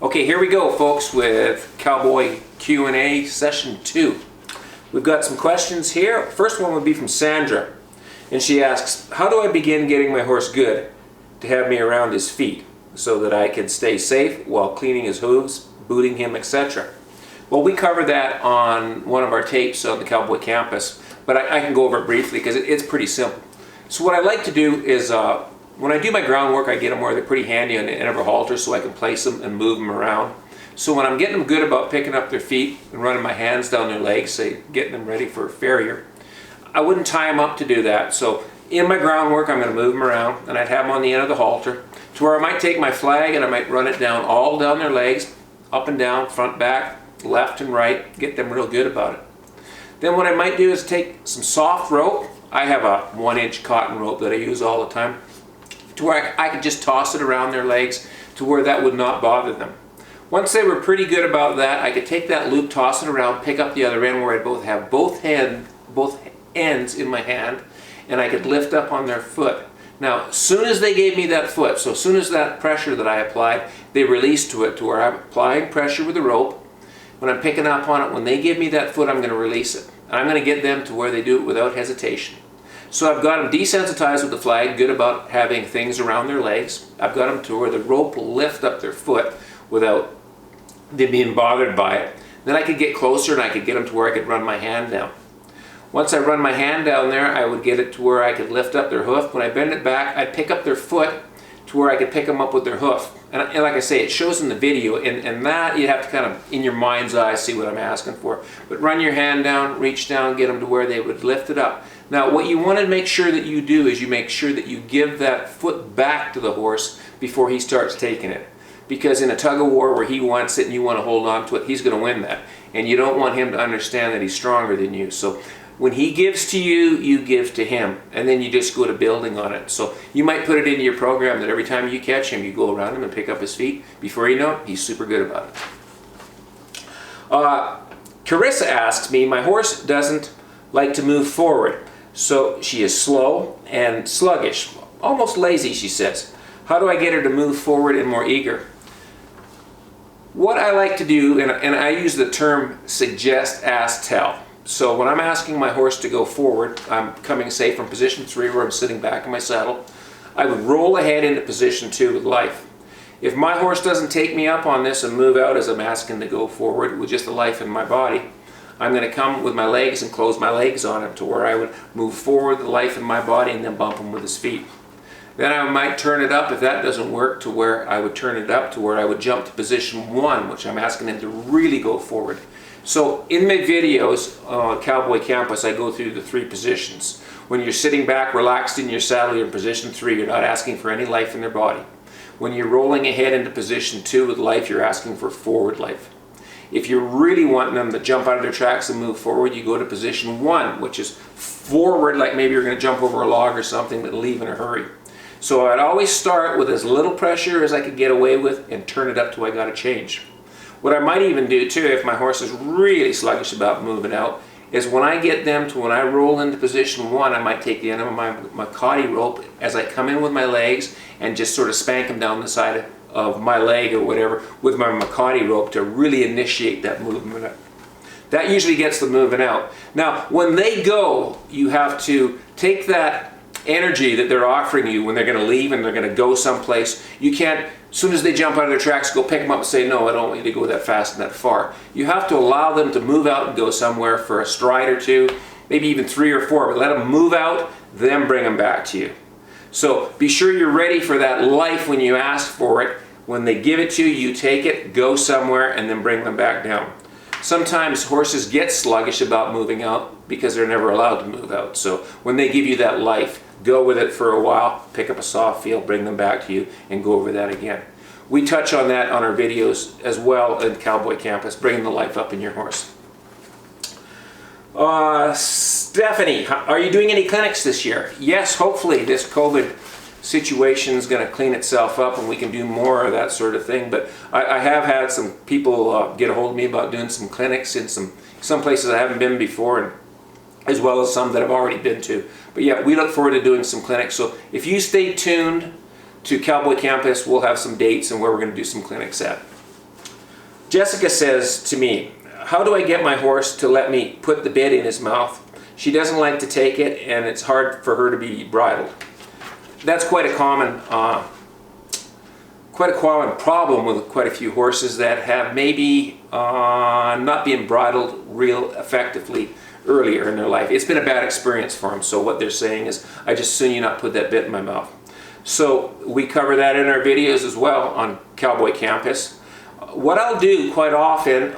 Okay, here we go, folks, with Cowboy Q&A session 2. We've got some questions here. First one would be from Sandra, and she asks, how do I begin getting my horse good to have me around his feet so that I can stay safe while cleaning his hooves, booting him, etc.? Well, we covered that on one of our tapes on the Cowboy Campus, but I can go over it briefly because it's pretty simple. So what I like to do is when I do my groundwork, I get them where they're pretty handy on the end of a halter so I can place them and move them around. So when I'm getting them good about picking up their feet and running my hands down their legs, say getting them ready for a farrier, I wouldn't tie them up to do that. So in my groundwork, I'm going to move them around, and I'd have them on the end of the halter to where I might take my flag and I might run it down all down their legs, up and down, front, back, left and right, get them real good about it. Then what I might do is take some soft rope. I have a 1-inch cotton rope that I use all the time, to where I could just toss it around their legs to where that would not bother them. Once they were pretty good about that, I could take that loop, toss it around, pick up the other end where I'd have both ends in my hand, and I could lift up on their foot. Now, as soon as they gave me that foot, so as soon as that pressure that I applied, they released to it to where I'm applying pressure with the rope. When I'm picking up on it, when they give me that foot, I'm going to release it. And I'm going to get them to where they do it without hesitation. So I've got them desensitized with the flag, good about having things around their legs. I've got them to where the rope will lift up their foot without them being bothered by it. Then I could get closer and I could get them to where I could run my hand down. Once I run my hand down there, I would get it to where I could lift up their hoof. When I bend it back, I'd pick up their foot to where I could pick them up with their hoof. And like I say, it shows in the video, and that you have to kind of, in your mind's eye, see what I'm asking for. But run your hand down, reach down, get them to where they would lift it up. Now, what you want to make sure that you do is you make sure that you give that foot back to the horse before he starts taking it. Because in a tug of war where he wants it and you want to hold on to it, he's going to win that. And you don't want him to understand that he's stronger than you. So when he gives to you, you give to him. And then you just go to building on it. So you might put it into your program that every time you catch him, you go around him and pick up his feet. Before you know it, he's super good about it. Carissa asks me, my horse doesn't like to move forward. So she is slow and sluggish, almost lazy, she says. How do I get her to move forward and more eager? What I like to do, and I use the term suggest, ask, tell. So when I'm asking my horse to go forward, I'm coming, say, from position 3 where I'm sitting back in my saddle. I would roll ahead into position 2 with life. If my horse doesn't take me up on this and move out as I'm asking to go forward with just the life in my body, I'm going to come with my legs and close my legs on him to where I would move forward the life in my body and then bump him with his feet. Then I might turn it up if that doesn't work to where I would turn it up to where I would jump to position 1, which I'm asking him to really go forward. So in my videos on Cowboy Campus, I go through the 3 positions. When you're sitting back relaxed in your saddle, you're in position 3, you're not asking for any life in their body. When you're rolling ahead into position 2 with life, you're asking for forward life. If you're really wanting them to jump out of their tracks and move forward, you go to position 1, which is forward, like maybe you're going to jump over a log or something, but leave in a hurry. So I'd always start with as little pressure as I could get away with and turn it up till I got a change. What I might even do too, if my horse is really sluggish about moving out, is when I get them to when I roll into position 1, I might take the end of my coddy rope as I come in with my legs and just sort of spank them down the side of my leg or whatever with my Makati rope to really initiate that movement. That usually gets them moving out. Now, when they go, you have to take that energy that they're offering you when they're going to leave and they're going to go someplace. You can't, as soon as they jump out of their tracks, go pick them up and say, no, I don't want you to go that fast and that far. You have to allow them to move out and go somewhere for a stride or 2, maybe even 3 or 4, but let them move out, then bring them back to you. So be sure you're ready for that life when you ask for it. When they give it to you, you take it, go somewhere, and then bring them back down. Sometimes horses get sluggish about moving out because they're never allowed to move out. So when they give you that life, go with it for a while, pick up a soft field, bring them back to you, and go over that again. We touch on that on our videos as well at Cowboy Campus, bringing the life up in your horse. Stephanie, are you doing any clinics this year? Yes, hopefully this COVID situation is going to clean itself up and we can do more of that sort of thing. But I have had some people get a hold of me about doing some clinics in some places I haven't been before, and as well as some that I've already been to. But yeah, we look forward to doing some clinics. So if you stay tuned to Cowboy Campus, we'll have some dates and where we're going to do some clinics at. Jessica says to me, how do I get my horse to let me put the bit in his mouth? She doesn't like to take it, and it's hard for her to be bridled. That's quite a common problem with quite a few horses that have maybe not been bridled real effectively earlier in their life. It's been a bad experience for them, so what they're saying is, I just assume you not put that bit in my mouth. So we cover that in our videos as well on Cowboy Campus. What I'll do quite often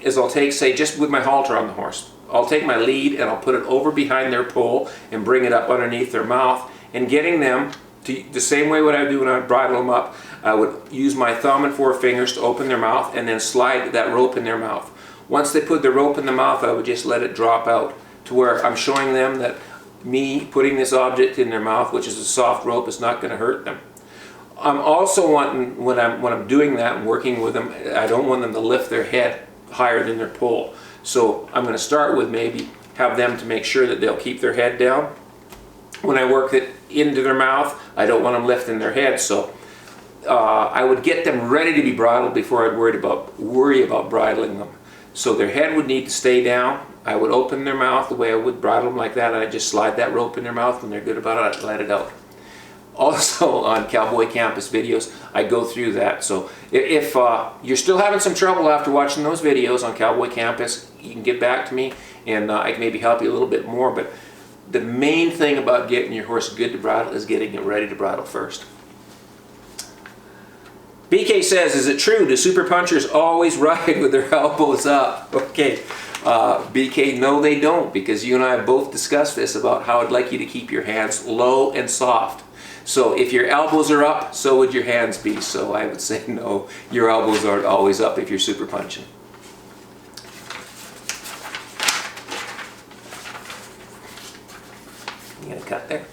is I'll take, say, just with my halter on the horse, I'll take my lead and I'll put it over behind their poll and bring it up underneath their mouth, and getting them to, the same way what I do when I bridle them up, I would use my thumb and forefingers to open their mouth and then slide that rope in their mouth. Once they put the rope in the mouth, I would just let it drop out to where I'm showing them that me putting this object in their mouth, which is a soft rope, is not going to hurt them. I'm also wanting, when I'm doing that and working with them, I don't want them to lift their head higher than their poll. So I'm going to start with maybe have them to make sure that they'll keep their head down. When I work it into their mouth, I don't want them lifting their head, so I would get them ready to be bridled before I'd worry about bridling them. So their head would need to stay down. I would open their mouth the way I would bridle them like that, and I'd just slide that rope in their mouth. When they're good about it, I'd let it out. Also on Cowboy Campus videos, I go through that. So if you're still having some trouble after watching those videos on Cowboy Campus, you can get back to me and I can maybe help you a little bit more. But the main thing about getting your horse good to bridle is getting it ready to bridle first. BK says, is it true, do super punchers always ride with their elbows up? Okay, BK, no they don't, because you and I have both discussed this about how I'd like you to keep your hands low and soft. So if your elbows are up, so would your hands be. So I would say no, your elbows aren't always up if you're super punching. You got a cut there?